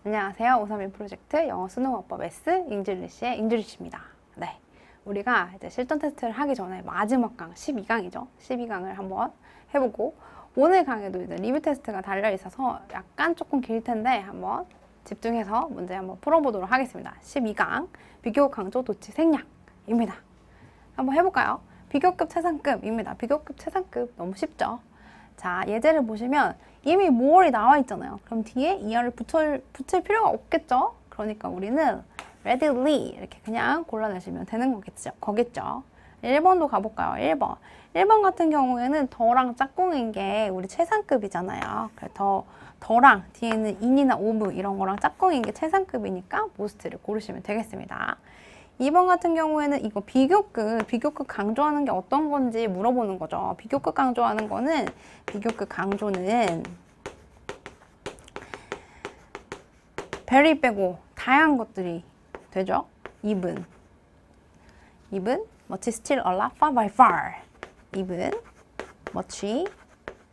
안녕하세요. 531 프로젝트 영어 수능어법 S 잉글리시의 잉글리시입니다. 네, 우리가 이제 실전 테스트를 하기 전에 마지막 강 12강이죠. 12강을 한번 해보고 오늘 강에도 이제 리뷰 테스트가 달려 있어서 약간 조금 길 텐데 한번 집중해서 문제 한번 풀어보도록 하겠습니다. 12강 비교 강조 도치 생략입니다. 한번 해볼까요? 비교급 최상급입니다. 비교급 최상급 너무 쉽죠? 자, 예제를 보시면 이미 more이 나와 있잖아요. 그럼 뒤에 ER을 붙일 필요가 없겠죠? 그러니까 우리는 readily 이렇게 그냥 골라내시면 되는 거겠죠. 1번도 가볼까요? 1번. 1번 같은 경우에는 더랑 짝꿍인 게 우리 최상급이잖아요. 그래서 더랑 뒤에는 in이나 of 이런 거랑 짝꿍인 게 최상급이니까 most를 고르시면 되겠습니다. 2번 같은 경우에는 이거 비교급 강조하는 게 어떤 건지 물어보는 거죠. 비교급 강조하는 거는, 비교급 강조는 very 빼고 다양한 것들이 되죠. even much, still, a lot, far by far. even, much,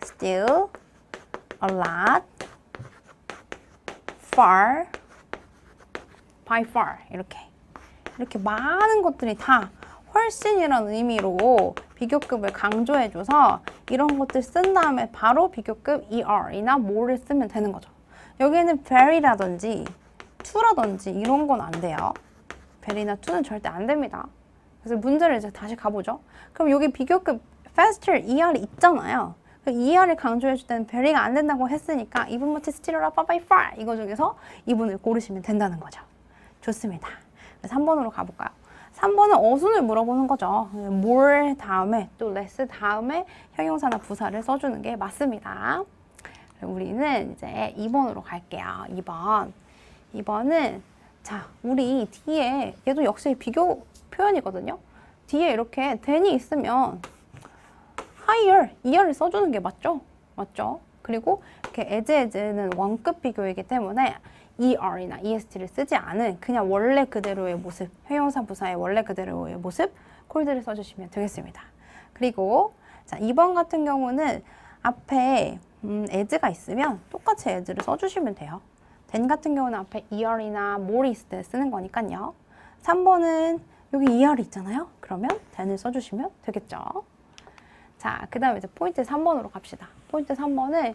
still, a lot, far, by far 이렇게 많은 것들이 다 훨씬이라는 의미로 비교급을 강조해줘서 이런 것들 쓴 다음에 바로 비교급 er이나 more를 쓰면 되는 거죠. 여기에는 very라든지 to라든지 이런 건 안 돼요. very나 to는 절대 안 됩니다. 그래서 문제를 이제 다시 가보죠. 그럼 여기 비교급 faster, er이 있잖아요. ER을 강조해줄 때는 very가 안 된다고 했으니까 even, much, still, a lot, far by far 이거 중에서 이분을 고르시면 된다는 거죠. 좋습니다. 3번으로 가볼까요? 3번은 어순을 물어보는 거죠. more 다음에 또 less 다음에 형용사나 부사를 써주는 게 맞습니다. 우리는 이제 2번으로 갈게요. 2번은 자, 우리 뒤에 얘도 역시 비교 표현이거든요. 뒤에 이렇게 than이 있으면 higher, er를 써주는 게 맞죠? 그리고 이렇게 as는 원급 비교이기 때문에 er이나 est를 쓰지 않은 그냥 원래 그대로의 모습, 형용사 부사의 원래 그대로의 모습, 콜드를 써주시면 되겠습니다. 그리고 자, 2번 같은 경우는 앞에 as가 있으면 똑같이 as를 써주시면 돼요. then 같은 경우는 앞에 er이나 more 있을 때 쓰는 거니까요. 3번은 여기 er이 있잖아요. 그러면 then을 써주시면 되겠죠. 자, 그 다음에 이제 포인트 3번으로 갑시다. 포인트 3번은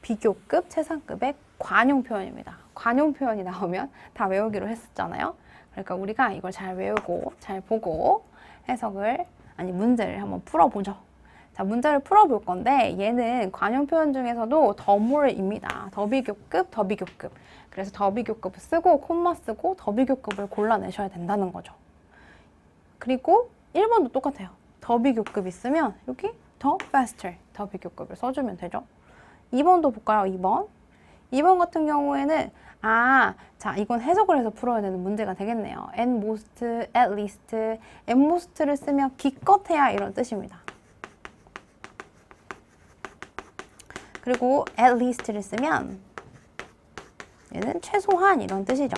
비교급 최상급의 관용 표현입니다. 관용 표현이 나오면 다 외우기로 했었잖아요. 그러니까 우리가 이걸 잘 외우고 잘 보고 문제를 한번 풀어보죠. 자, 문제를 풀어볼 건데 얘는 관용 표현 중에서도 더 more입니다. 더 비교급. 그래서 더 비교급을 쓰고 콤마 쓰고 더 비교급을 골라내셔야 된다는 거죠. 그리고 1번도 똑같아요. 더 비교급 있으면 여기 더 faster, 더 비교급을 써주면 되죠. 2번도 볼까요? 2번 같은 경우에는 자, 이건 해석을 해서 풀어야 되는 문제가 되겠네요. at most, at least, at most를 쓰면 기껏해야 이런 뜻입니다. 그리고 at least를 쓰면 얘는 최소한 이런 뜻이죠.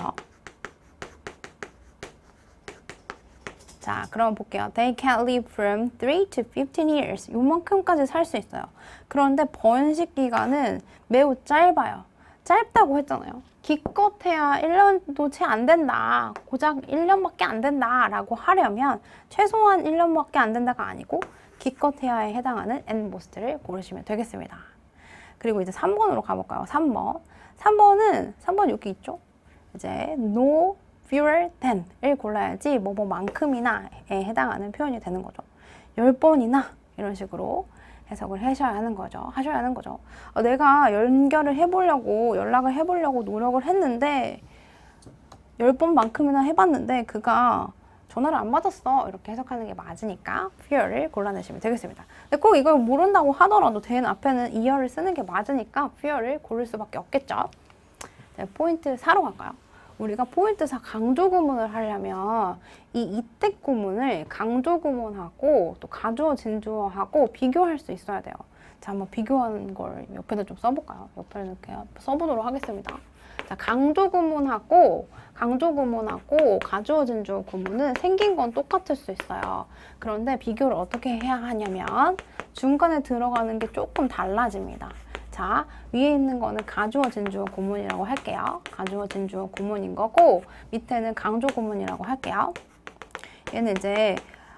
자, 그럼 볼게요. They can live from 3 to 15 years. 요만큼까지 살 수 있어요. 그런데 번식 기간은 매우 짧아요. 짧다고 했잖아요. 기껏해야 1년도 채 안 된다. 고작 1년밖에 안 된다. 라고 하려면 최소한 1년밖에 안 된다가 아니고 기껏해야에 해당하는 at most를 고르시면 되겠습니다. 그리고 이제 3번으로 가볼까요? 3번 여기 있죠? 이제 no fewer than을 골라야지 뭐만큼이나에 해당하는 표현이 되는 거죠. 10번이나 이런 식으로 해석을 하셔야 하는 거죠. 내가 연락을 해보려고 노력을 했는데 10번만큼이나 해봤는데 그가 전화를 안 받았어. 이렇게 해석하는 게 맞으니까 fewer를 골라내시면 되겠습니다. 근데 꼭 이걸 모른다고 하더라도 된 앞에는 er를 쓰는 게 맞으니까 fewer를 고를 수밖에 없겠죠. 포인트 4로 갈까요? 우리가 포인트 4 강조 구문을 하려면 이 이때 구문을 강조 구문하고 또 가주어 진주어하고 비교할 수 있어야 돼요. 자, 한번 비교하는 걸 옆에다 좀 써볼까요? 옆에 이렇게 써보도록 하겠습니다. 자, 강조 구문하고 가주어 진주어 구문은 생긴 건 똑같을 수 있어요. 그런데 비교를 어떻게 해야 하냐면 중간에 들어가는 게 조금 달라집니다. 자, 위에 있는 거는 가주어, 진주어, 구문이라고 할게요. 가주어, 진주어, 구문인 거고 밑에는 강조 구문이라고 할게요. 얘는 이제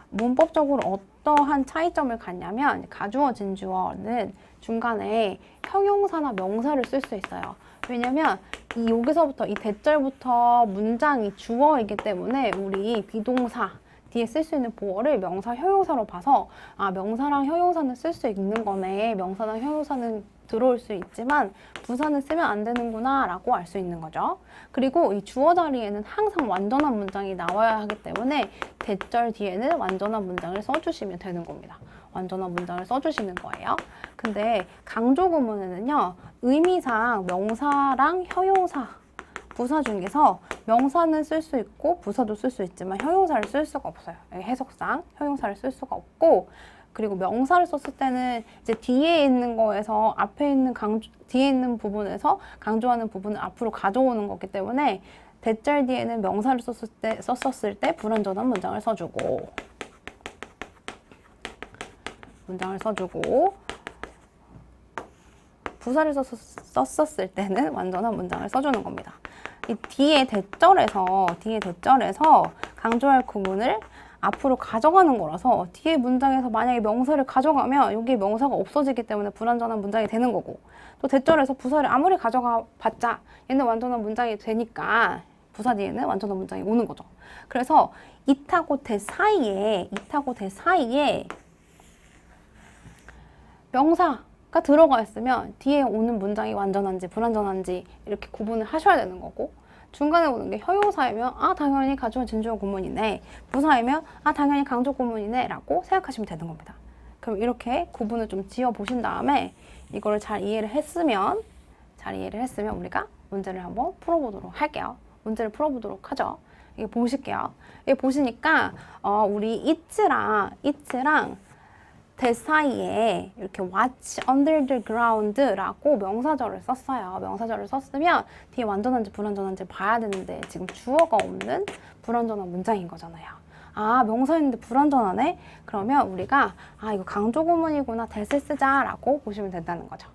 문법적으로 어떠한 차이점을 갖냐면 가주어, 진주어는 중간에 형용사나 명사를 쓸 수 있어요. 왜냐면 여기서부터 이 대절부터 문장이 주어이기 때문에 우리 비동사 뒤에 쓸 수 있는 보어를 명사, 형용사로 봐서 아, 명사랑 형용사는 쓸 수 있는 거네. 명사랑 형용사는 들어올 수 있지만 부사는 쓰면 안 되는구나 라고 알 수 있는 거죠. 그리고 이 주어 자리에는 항상 완전한 문장이 나와야 하기 때문에 대절 뒤에는 완전한 문장을 써주시면 되는 겁니다. 완전한 문장을 써주시는 거예요. 근데 강조 구문에는요, 의미상 명사랑 형용사, 부사 중에서 명사는 쓸 수 있고 부사도 쓸 수 있지만 형용사를 쓸 수가 없어요. 해석상 형용사를 쓸 수가 없고, 그리고 명사를 썼을 때는 이제 뒤에 있는 거에서 앞에 있는 뒤에 있는 부분에서 강조하는 부분을 앞으로 가져오는 거기 때문에 대절 뒤에는 명사를 썼을 때 불완전한 문장을 써주고 부사를 썼을 때는 완전한 문장을 써주는 겁니다. 이 뒤에 대절에서 강조할 구문을 앞으로 가져가는 거라서 뒤에 문장에서 만약에 명사를 가져가면 여기 명사가 없어지기 때문에 불완전한 문장이 되는 거고, 또 대절에서 부사를 아무리 가져가 봤자 얘는 완전한 문장이 되니까 부사 뒤에는 완전한 문장이 오는 거죠. 그래서 이타고 대 사이에 명사가 들어가 있으면 뒤에 오는 문장이 완전한지 불완전한지 이렇게 구분을 하셔야 되는 거고, 중간에 오는 게 형용사이면 아, 당연히 가주어, 진주어 구문이네, 부사이면 아, 당연히 강조 구문이네 라고 생각하시면 되는 겁니다. 그럼 이렇게 구분을 좀 지어 보신 다음에 이거를 잘 이해를 했으면 우리가 문제를 한번 풀어보도록 할게요. 문제를 풀어보도록 하죠. 이게 보실게요. 이게 보시니까 우리 it랑 대 사이에 이렇게 watch under the ground라고 명사절을 썼어요. 명사절을 썼으면 뒤에 완전한지 불완전한지 봐야 되는데 지금 주어가 없는 불완전한 문장인 거잖아요. 아, 명사인데 불완전하네? 그러면 우리가 아, 이거 강조 구문이구나, that을 쓰자라고 보시면 된다는 거죠.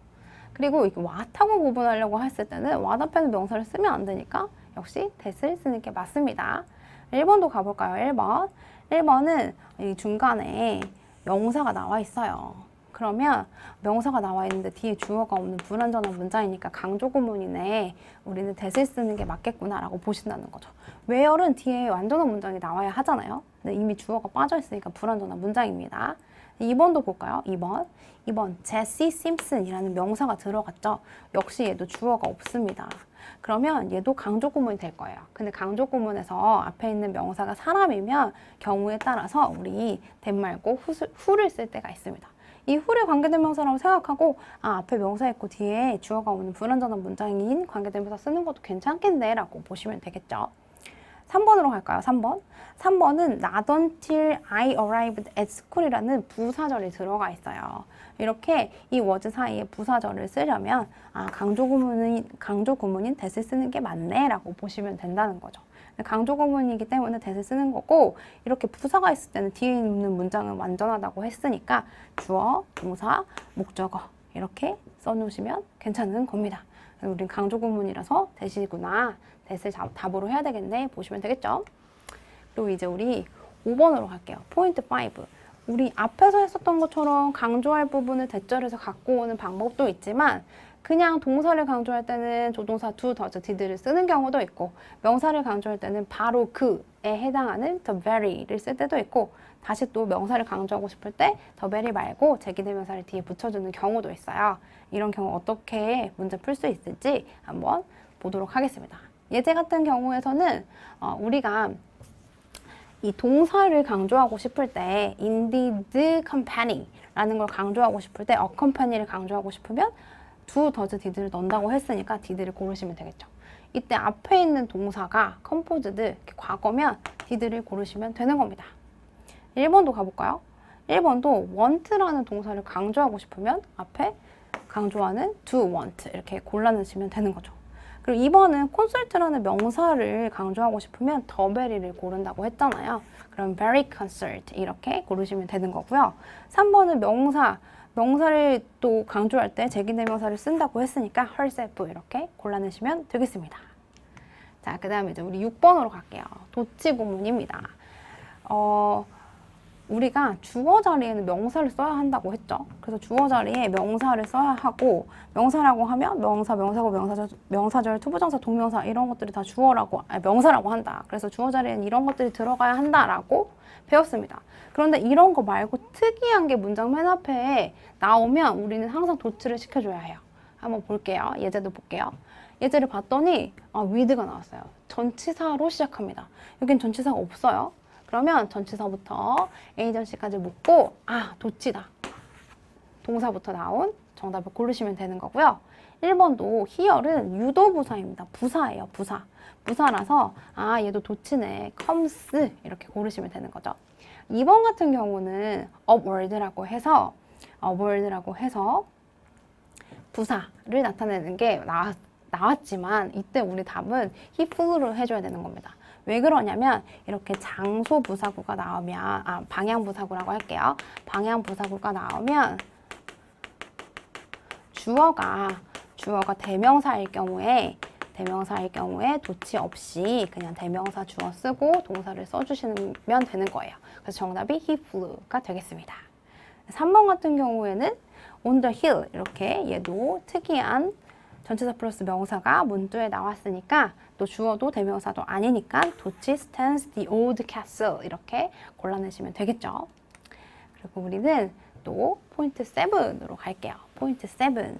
그리고 이거 what하고 구분하려고 했을 때는 what 앞에는 명사를 쓰면 안 되니까 역시 that을 쓰는 게 맞습니다. 1번도 가볼까요? 1번은 이 중간에 명사가 나와 있어요. 그러면 명사가 나와 있는데 뒤에 주어가 없는 불완전한 문장이니까 강조 구문이네, 우리는 that을 쓰는 게 맞겠구나 라고 보신다는 거죠. where은 뒤에 완전한 문장이 나와야 하잖아요. 근데 이미 주어가 빠져 있으니까 불완전한 문장입니다. 2번도 볼까요? 2번 제시 심슨이라는 명사가 들어갔죠. 역시 얘도 주어가 없습니다. 그러면 얘도 강조 구문이 될 거예요. 근데 강조 구문에서 앞에 있는 명사가 사람이면 경우에 따라서 우리 that 말고 who를 쓸 때가 있습니다. 이 who를 관계대명사라고 생각하고 아, 앞에 명사 있고 뒤에 주어가 오는 불완전한 문장인 관계대명사 쓰는 것도 괜찮겠네 라고 보시면 되겠죠. 3번으로 갈까요? 3번은 not until I arrived at school이라는 부사절이 들어가 있어요. 이렇게 이 was 사이에 부사절을 쓰려면 아, 강조 구문인 that을 쓰는 게 맞네 라고 보시면 된다는 거죠. 강조 구문이기 때문에 that을 쓰는 거고, 이렇게 부사가 있을 때는 뒤에 있는 문장은 완전하다고 했으니까 주어, 동사, 목적어 이렇게 써놓으시면 괜찮은 겁니다. 우린 강조 구문이라서 that이구나, that을 답으로 해야 되겠네 보시면 되겠죠. 그리고 이제 우리 5번으로 갈게요. 포인트 5. 우리 앞에서 했었던 것처럼 강조할 부분을 대절해서 갖고 오는 방법도 있지만 그냥 동사를 강조할 때는 조동사 do, does, did를 쓰는 경우도 있고, 명사를 강조할 때는 바로 그에 해당하는 the very를 쓸 때도 있고, 다시 또 명사를 강조하고 싶을 때 the very 말고 제기대명사를 뒤에 붙여주는 경우도 있어요. 이런 경우 어떻게 문제 풀 수 있을지 한번 보도록 하겠습니다. 예제 같은 경우에서는 우리가 이 동사를 강조하고 싶을 때 indeed company라는 걸 강조하고 싶을 때 accompany를 강조하고 싶으면 do, does, did를 넣는다고 했으니까 did를 고르시면 되겠죠. 이때 앞에 있는 동사가 composed 과거면 did를 고르시면 되는 겁니다. 1번도 가볼까요? 1번도 want라는 동사를 강조하고 싶으면 앞에 강조하는 do, want 이렇게 골라내시면 되는 거죠. 그리고 2번은 concert라는 명사를 강조하고 싶으면 the very를 고른다고 했잖아요. 그럼 very concert 이렇게 고르시면 되는 거고요. 3번은 명사를 또 강조할 때 제기대명사를 쓴다고 했으니까 herself 이렇게 골라내시면 되겠습니다. 자, 그 다음에 이제 우리 6번으로 갈게요. 도치 구문입니다. 우리가 주어 자리에는 명사를 써야 한다고 했죠. 그래서 주어 자리에 명사를 써야 하고, 명사라고 하면 명사, 명사고, 명사절, 투부정사, 동명사 이런 것들이 다 주어라고, 명사라고 한다. 그래서 주어 자리에는 이런 것들이 들어가야 한다라고 배웠습니다. 그런데 이런 거 말고 특이한 게 문장 맨 앞에 나오면 우리는 항상 도치를 시켜줘야 해요. 한번 볼게요. 예제도 볼게요. 예제를 봤더니 with가 나왔어요. 전치사로 시작합니다. 여긴 전치사가 없어요. 그러면 전치사부터 a전시까지 묶고 도치다. 동사부터 나온 정답을 고르시면 되는 거고요. 1번도 here은 유도부사입니다. 부사예요. 부사. 부사라서 얘도 도치네. comes 이렇게 고르시면 되는 거죠. 2번 같은 경우는 upward라고 해서 부사를 나타내는 게 나왔지만 이때 우리 답은 he flew로 해줘야 되는 겁니다. 왜 그러냐면 이렇게 장소 부사구가 나오면 방향 부사구라고 할게요. 방향 부사구가 나오면 주어가 대명사일 경우에 도치 없이 그냥 대명사 주어 쓰고 동사를 써주시면 되는 거예요. 그래서 정답이 he flew가 되겠습니다. 3번 같은 경우에는 on the hill 이렇게 얘도 특이한 전치사 플러스 명사가 문두에 나왔으니까 또 주어도 대명사도 아니니까 도치 stands the old castle 이렇게 골라내시면 되겠죠. 그리고 우리는 또 포인트 7으로 갈게요. 포인트 7은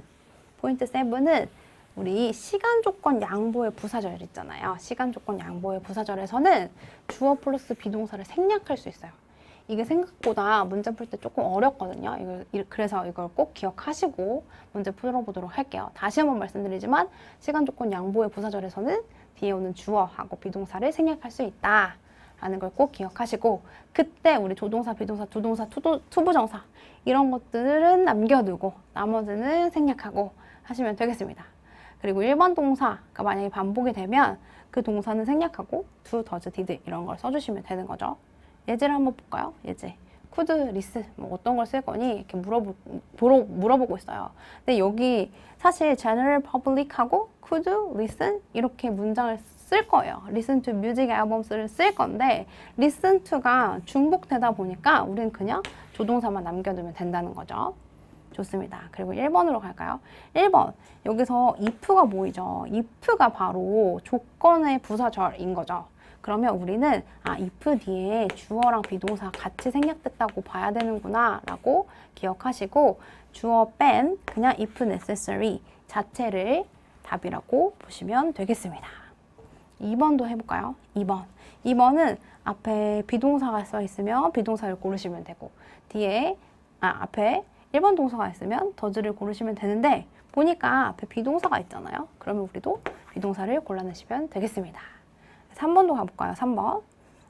우리 시간 조건 양보의 부사절 있잖아요. 시간 조건 양보의 부사절에서는 주어 플러스 비동사를 생략할 수 있어요. 이게 생각보다 문제 풀 때 조금 어렵거든요. 그래서 이걸 꼭 기억하시고 문제 풀어보도록 할게요. 다시 한번 말씀드리지만 시간 조건 양보의 부사절에서는 뒤에 오는 주어하고 비동사를 생략할 수 있다 라는 걸 꼭 기억하시고 그때 우리 조동사, 비동사, 두동사, 투부정사 이런 것들은 남겨두고 나머지는 생략하고 하시면 되겠습니다. 그리고 일반 동사가 만약에 반복이 되면 그 동사는 생략하고 do, does, did 이런 걸 써주시면 되는 거죠. 예제를 한번 볼까요? 예제. could, list, 어떤 걸 쓸 거니? 이렇게 물어보고 있어요. 근데 여기 사실 general public하고 could, listen 이렇게 문장을 쓸 거예요. listen to music albums를 쓸 건데 listen to가 중복되다 보니까 우리는 그냥 조동사만 남겨두면 된다는 거죠. 좋습니다. 그리고 1번으로 갈까요? 1번. 여기서 if가 보이죠? if가 바로 조건의 부사절인 거죠. 그러면 우리는 if 뒤에 주어랑 비동사 같이 생략됐다고 봐야 되는구나 라고 기억하시고 주어 뺀 그냥 if necessary 자체를 답이라고 보시면 되겠습니다. 2번도 해볼까요? 2번은 앞에 비동사가 써 있으면 비동사를 고르시면 되고 뒤에 앞에 1번 동사가 있으면 더즈를 고르시면 되는데 보니까 앞에 비동사가 있잖아요. 그러면 우리도 비동사를 골라내시면 되겠습니다. 3번도 가볼까요?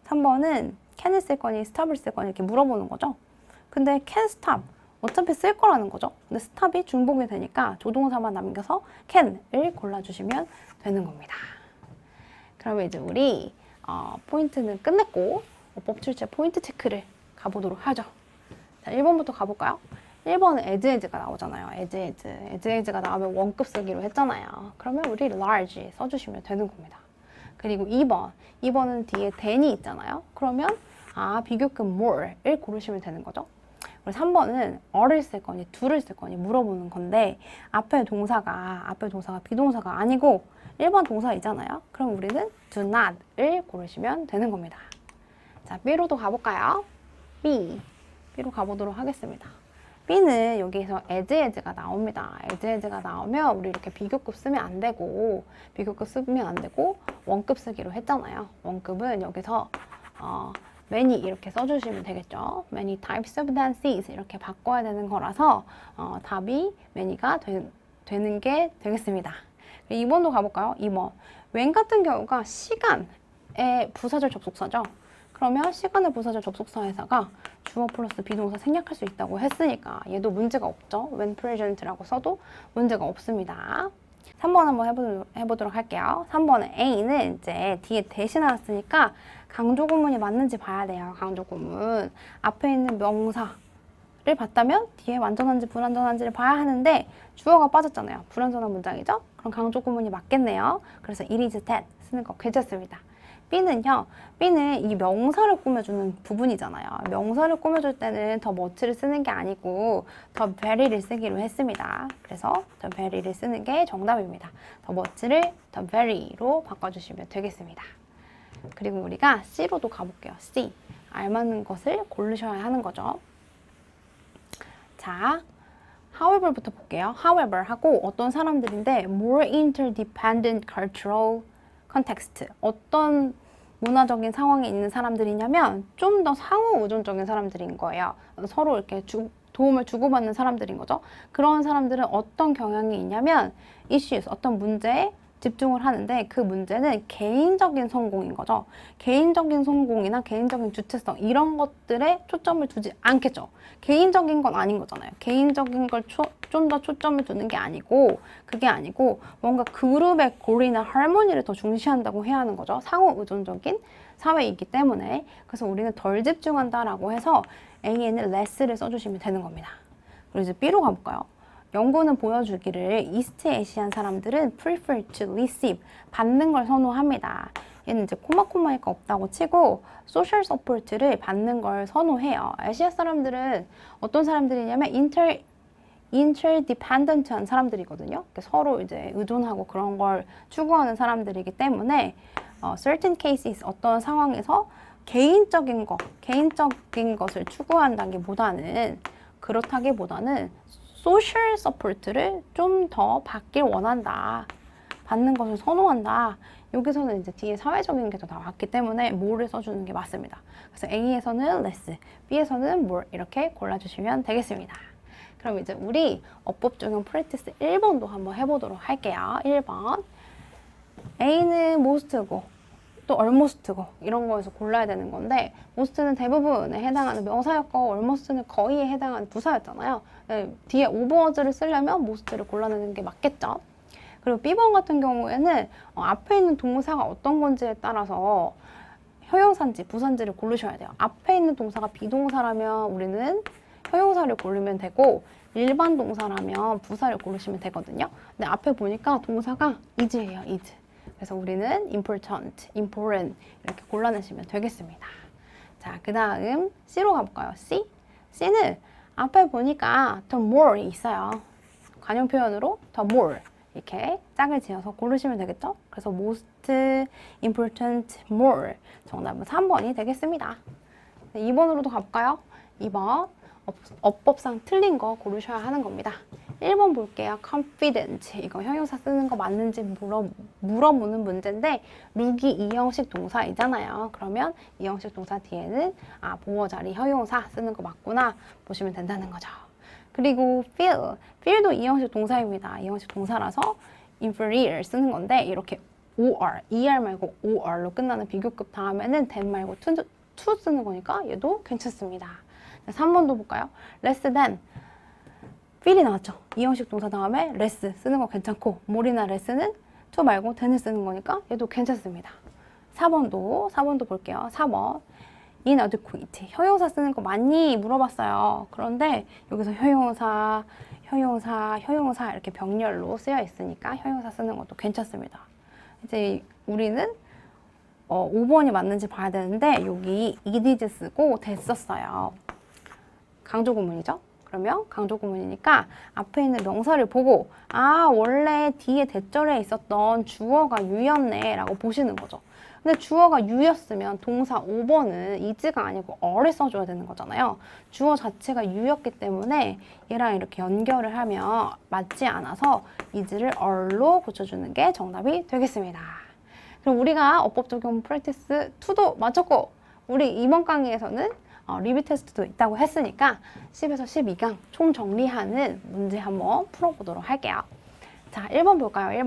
3번은 can을 쓸 거니 stop을 쓸 거니 이렇게 물어보는 거죠. 근데 can stop 어차피 쓸 거라는 거죠. 근데 stop이 중복이 되니까 조동사만 남겨서 can을 골라주시면 되는 겁니다. 그러면 이제 우리 포인트는 끝냈고 어법 출제 포인트 체크를 가보도록 하죠. 자, 1번부터 가볼까요? 1번은 as가 나오잖아요. as가 나오면 원급 쓰기로 했잖아요. 그러면 우리 large 써주시면 되는 겁니다. 그리고 2번은 뒤에 than이 있잖아요. 그러면 비교급 more를 고르시면 되는 거죠. 그리고 3번은 or를 쓸 거니 do를 쓸 거니 물어보는 건데 앞에 동사가 비동사가 아니고 1번 동사이잖아요. 그럼 우리는 do not을 고르시면 되는 겁니다. 자, B로도 가볼까요? B로 가보도록 하겠습니다. B는 여기에서 as가 나옵니다. as가 나오면 우리 이렇게 비교급 쓰면 안 되고 원급 쓰기로 했잖아요. 원급은 여기서 many 이렇게 써주시면 되겠죠. many types of dances 이렇게 바꿔야 되는 거라서 답이 many가 되는 게 되겠습니다. 2번도 가볼까요? 2번. when 같은 경우가 시간의 부사절 접속사죠. 그러면 시간의 부사절 접속사에다가 주어 플러스 비동사 생략할 수 있다고 했으니까 얘도 문제가 없죠. when present라고 써도 문제가 없습니다. 3번 한번 해보도록 할게요. 3번은 A는 이제 뒤에 대신 나왔으니까 강조 구문이 맞는지 봐야 돼요. 강조 구문. 앞에 있는 명사를 봤다면 뒤에 완전한지 불완전한지를 봐야 하는데 주어가 빠졌잖아요. 불완전한 문장이죠? 그럼 강조 구문이 맞겠네요. 그래서 it is that 쓰는 거 괜찮습니다. B는요. B는 이 명사를 꾸며주는 부분이잖아요. 명사를 꾸며줄 때는 더 much를 쓰는 게 아니고 더 very를 쓰기로 했습니다. 그래서 더 very를 쓰는 게 정답입니다. 더 much를 더 very로 바꿔주시면 되겠습니다. 그리고 우리가 C로도 가볼게요. C. 알맞는 것을 고르셔야 하는 거죠. 자, however부터 볼게요. however 하고 어떤 사람들인데 more interdependent cultural context. 어떤 문화적인 상황에 있는 사람들이냐면 좀 더 상호 의존적인 사람들인 거예요. 서로 이렇게 도움을 주고받는 사람들인 거죠. 그런 사람들은 어떤 경향이 있냐면 issues, 어떤 문제에 집중을 하는데 그 문제는 개인적인 성공인 거죠. 개인적인 성공이나 개인적인 주체성 이런 것들에 초점을 두지 않겠죠. 개인적인 건 아닌 거잖아요. 개인적인 걸 좀 더 초점을 두는 게 아니고 그게 아니고 뭔가 그룹의 고리나 할머니를 더 중시한다고 해야 하는 거죠. 상호 의존적인 사회이기 때문에 그래서 우리는 덜 집중한다라고 해서 A에는 less를 써주시면 되는 겁니다. 그리고 이제 B로 가볼까요? 연구는 보여주기를 이스트 에시안 사람들은 prefer to receive, 받는 걸 선호합니다. 얘는 이제 코마코마이가 없다고 치고 social support를 받는 걸 선호해요. 아시아 사람들은 어떤 사람들이냐면 interdependent한 사람들이거든요. 서로 이제 의존하고 그런 걸 추구하는 사람들이기 때문에 certain cases 어떤 상황에서 개인적인 것을 추구한다기보다는 그렇다기보다는 소셜 서포트를 좀 더 받길 원한다. 받는 것을 선호한다. 여기서는 이제 뒤에 사회적인 게 더 나왔기 때문에 more를 써주는 게 맞습니다. 그래서 A에서는 less, B에서는 more 이렇게 골라주시면 되겠습니다. 그럼 이제 우리 어법 적용 프랙티스 1번도 한번 해보도록 할게요. 1번 A는 most고 또 almost고 이런 거에서 골라야 되는 건데 most는 대부분에 해당하는 명사였고 almost는 거의에 해당하는 부사였잖아요. 뒤에 overs를 쓰려면 most를 골라내는 게 맞겠죠. 그리고 B번 같은 경우에는 앞에 있는 동사가 어떤 건지에 따라서 형용사인지 부사인지를 고르셔야 돼요. 앞에 있는 동사가 비동사라면 우리는 형용사를 고르면 되고 일반 동사라면 부사를 고르시면 되거든요. 근데 앞에 보니까 동사가 is예요, is. 그래서 우리는 important, important 이렇게 골라내시면 되겠습니다. 자, 그 다음 C로 가볼까요? C? C는 앞에 보니까 the more이 있어요. 관용 표현으로 the more 이렇게 짝을 지어서 고르시면 되겠죠? 그래서 most, important, more 정답은 3번이 되겠습니다. 2번으로도 가볼까요? 2번 어법상 틀린 거 고르셔야 하는 겁니다. 1번 볼게요. confident. 이거 형용사 쓰는 거 맞는지 물어보는 문제인데 룩이 이형식 동사이잖아요. 그러면 이형식 동사 뒤에는 보어 자리 형용사 쓰는 거 맞구나 보시면 된다는 거죠. 그리고 feel. feel도 이형식 동사입니다. 이형식 동사라서 inferior 쓰는 건데 이렇게 or, er 말고 or로 끝나는 비교급 다음에는 than 말고 to 쓰는 거니까 얘도 괜찮습니다. 3번도 볼까요? less than. feel이 나왔죠. 이형식 동사 다음에 less 쓰는 거 괜찮고 more이나 less는 to 말고 than을 쓰는 거니까 얘도 괜찮습니다. 4번도 볼게요. 4번 inadequate. 형용사 쓰는 거 많이 물어봤어요. 그런데 여기서 형용사 이렇게 병렬로 쓰여 있으니까 형용사 쓰는 것도 괜찮습니다. 이제 우리는 5번이 맞는지 봐야 되는데 여기 it is 쓰고 됐었어요. 강조 구문이죠. 그러면 강조 구문이니까 앞에 있는 명사를 보고 원래 뒤에 대절에 있었던 주어가 you였네 라고 보시는 거죠. 근데 주어가 you였으면 동사 5번은 is가 아니고 are를 써줘야 되는 거잖아요. 주어 자체가 you였기 때문에 얘랑 이렇게 연결을 하면 맞지 않아서 is를 are로 고쳐주는 게 정답이 되겠습니다. 그럼 우리가 어법 적용 프랙티스 2도 마쳤고 우리 이번 강의에서는 리뷰 테스트도 있다고 했으니까 10에서 12강 총 정리하는 문제 한번 풀어보도록 할게요. 자, 1번 볼까요?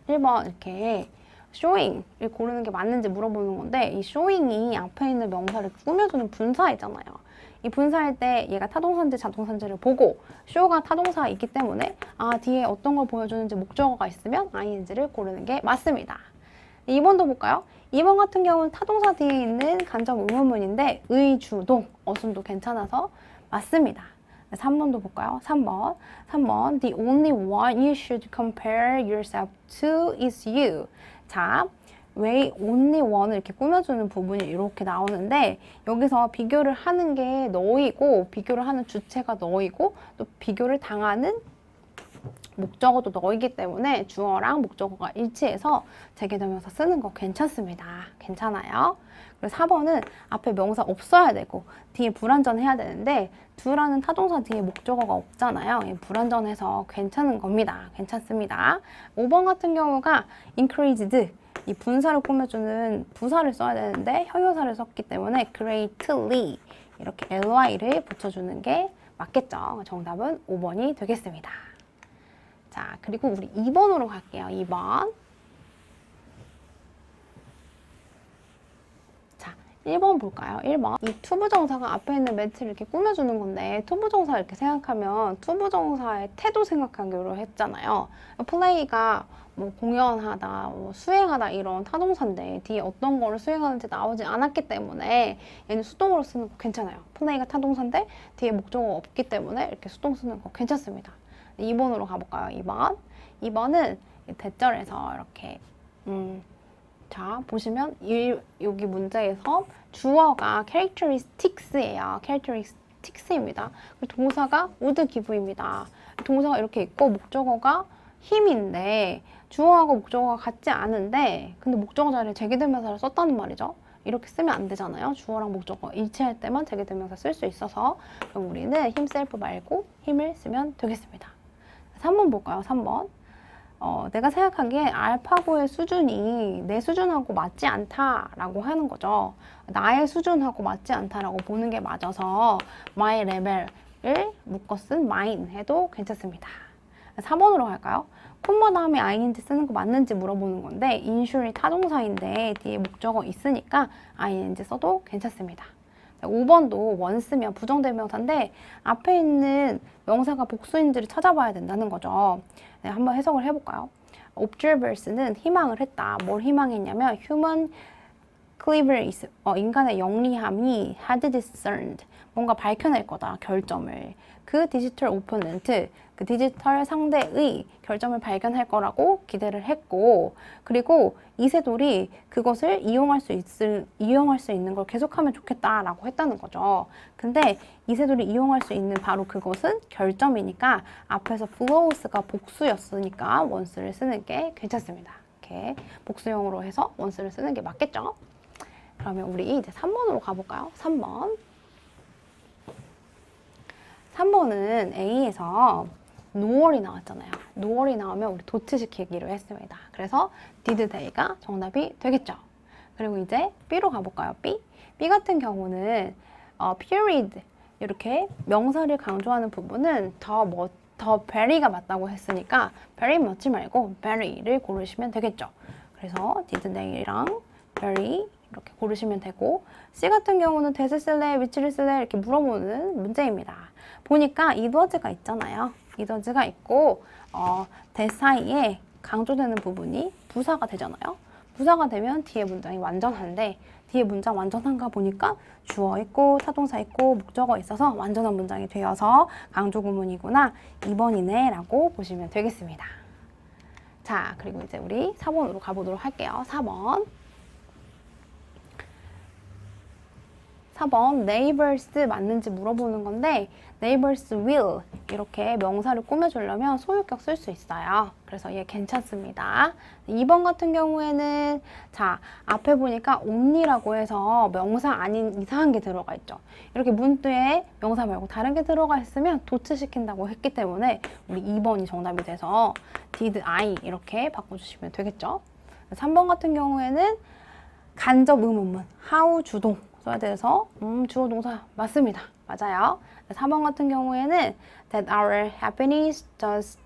1번 이렇게 showing을 고르는 게 맞는지 물어보는 건데 이 showing이 앞에 있는 명사를 꾸며주는 분사이잖아요. 이 분사일 때 얘가 타동사인지 자동사인지를 보고 show가 타동사이기 때문에 뒤에 어떤 걸 보여주는지 목적어가 있으면 ing를 고르는 게 맞습니다. 2번도 볼까요? 2번 같은 경우는 타동사 뒤에 있는 간접 의문문인데 의주동, 어순도 괜찮아서 맞습니다. 3번도 볼까요? 3번. The only one you should compare yourself to is you. 자, 왜 only one을 이렇게 꾸며주는 부분이 이렇게 나오는데 여기서 비교를 하는 게 너이고 비교를 하는 주체가 너이고 또 비교를 당하는 목적어도 너이기 때문에 주어랑 목적어가 일치해서 제기되면서 쓰는 거 괜찮습니다. 괜찮아요. 그리고 4번은 앞에 명사 없어야 되고 뒤에 불완전해야 되는데 do라는 타동사 뒤에 목적어가 없잖아요. 불완전해서 괜찮은 겁니다. 괜찮습니다. 5번 같은 경우가 increased 이 분사를 꾸며주는 부사를 써야 되는데 형용사를 썼기 때문에 greatly 이렇게 ly를 붙여주는 게 맞겠죠. 정답은 5번이 되겠습니다. 자, 그리고 우리 2번으로 갈게요. 2번. 자, 1번 볼까요? 1번. 이 투부정사가 앞에 있는 멘트를 이렇게 꾸며주는 건데 투부정사 이렇게 생각하면 투부정사의 태도 생각하기로 했잖아요. 플레이가 뭐 공연하다, 뭐 수행하다 이런 타동사인데 뒤에 어떤 거를 수행하는지 나오지 않았기 때문에 얘는 수동으로 쓰는 거 괜찮아요. 플레이가 타동사인데 뒤에 목적어가 없기 때문에 이렇게 수동 쓰는 거 괜찮습니다. 2번으로 가볼까요? 2번. 2번은 대절에서 이렇게 자 보시면 여기 문제에서 주어가 characteristics예요. characteristics입니다. 동사가 would give입니다. 동사가 이렇게 있고 목적어가 힘인데 주어하고 목적어가 같지 않은데 근데 목적어 자리에 제기대명사를 썼다는 말이죠. 이렇게 쓰면 안 되잖아요. 주어랑 목적어 일치할 때만 제기대명사 쓸 수 있어서 그럼 우리는 himself 말고 힘을 쓰면 되겠습니다. 3번 볼까요? 3번. 내가 생각하기에 알파고의 수준이 내 수준하고 맞지 않다라고 하는 거죠. 나의 수준하고 맞지 않다라고 보는 게 맞아서 my level을 묶어 쓴 mine 해도 괜찮습니다. 4번으로 갈까요? 콤마 다음에 ing 쓰는 거 맞는지 물어보는 건데 insure이 타동사인데 뒤에 목적어 있으니까 ing 써도 괜찮습니다. 5번도 원 쓰면 부정대명사인데 앞에 있는 명사가 복수인지를 찾아봐야 된다는 거죠. 네, 한번 해석을 해볼까요? observers는 희망을 했다. 뭘 희망했냐면 human cleverness, 인간의 영리함이 had discerned, 뭔가 밝혀낼 거다, 결점을. 그 디지털 오포넌트, 그 디지털 상대의 결점을 발견할 거라고 기대를 했고, 그리고 이세돌이 그것을 이용할 수 있는 걸 계속하면 좋겠다라고 했다는 거죠. 근데 이세돌이 이용할 수 있는 바로 그것은 결점이니까 앞에서 flaws가 복수였으니까 once를 쓰는 게 괜찮습니다. 이렇게 복수형으로 해서 once를 쓰는 게 맞겠죠? 그러면 우리 이제 3번으로 가볼까요? 3번. 3번은 A에서 no월이 나왔잖아요. no월이 나오면 우리 도치시키기로 했습니다. 그래서 did they가 정답이 되겠죠. 그리고 이제 B로 가볼까요? B. B 같은 경우는 period 이렇게 명사를 강조하는 부분은 더 very가 맞다고 했으니까 very much 말고 very를 고르시면 되겠죠. 그래서 did they랑 very 이렇게 고르시면 되고 C 같은 경우는 that을 쓸래, which를 쓸래 이렇게 물어보는 문제입니다. 보니까 이더즈가 있잖아요. 이더즈가 있고 that 사이에 강조되는 부분이 부사가 되잖아요. 부사가 되면 뒤에 문장이 완전한데 뒤에 문장 완전한가 보니까 주어 있고 타동사 있고 목적어 있어서 완전한 문장이 되어서 강조 구문이구나 2번이네 라고 보시면 되겠습니다. 자, 그리고 이제 우리 4번으로 가보도록 할게요. 4번 neighbors 맞는지 물어보는 건데 neighbors will 이렇게 명사를 꾸며주려면 소유격 쓸 수 있어요. 그래서 얘 괜찮습니다. 2번 같은 경우에는 자 앞에 보니까 only라고 해서 명사 아닌 이상한 게 들어가 있죠. 이렇게 문두에 명사 말고 다른 게 들어가 있으면 도치시킨다고 했기 때문에 우리 2번이 정답이 돼서 did I 이렇게 바꿔주시면 되겠죠. 3번 같은 경우에는 간접 의문문 how 주동 써야 돼서 주어 동사 맞습니다. 맞아요. 4번 같은 경우에는 that our happiness does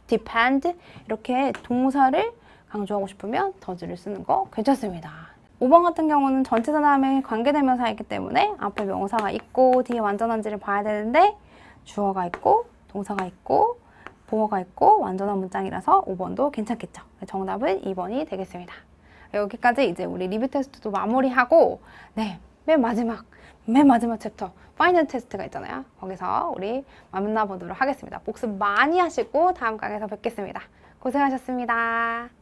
depend 이렇게 동사를 강조하고 싶으면 does를 쓰는 거 괜찮습니다. 5번 같은 경우는 전치사 다음에 관계대명사이기 때문에 앞에 명사가 있고 뒤에 완전한지를 봐야 되는데 주어가 있고 동사가 있고 보어가 있고 완전한 문장이라서 5번도 괜찮겠죠. 정답은 2번이 되겠습니다. 여기까지 이제 우리 리뷰 테스트도 마무리하고 네. 맨 마지막 맨 마지막 챕터 파이널 테스트가 있잖아요. 거기서 우리 만나보도록 하겠습니다. 복습 많이 하시고 다음 강에서 뵙겠습니다. 고생하셨습니다.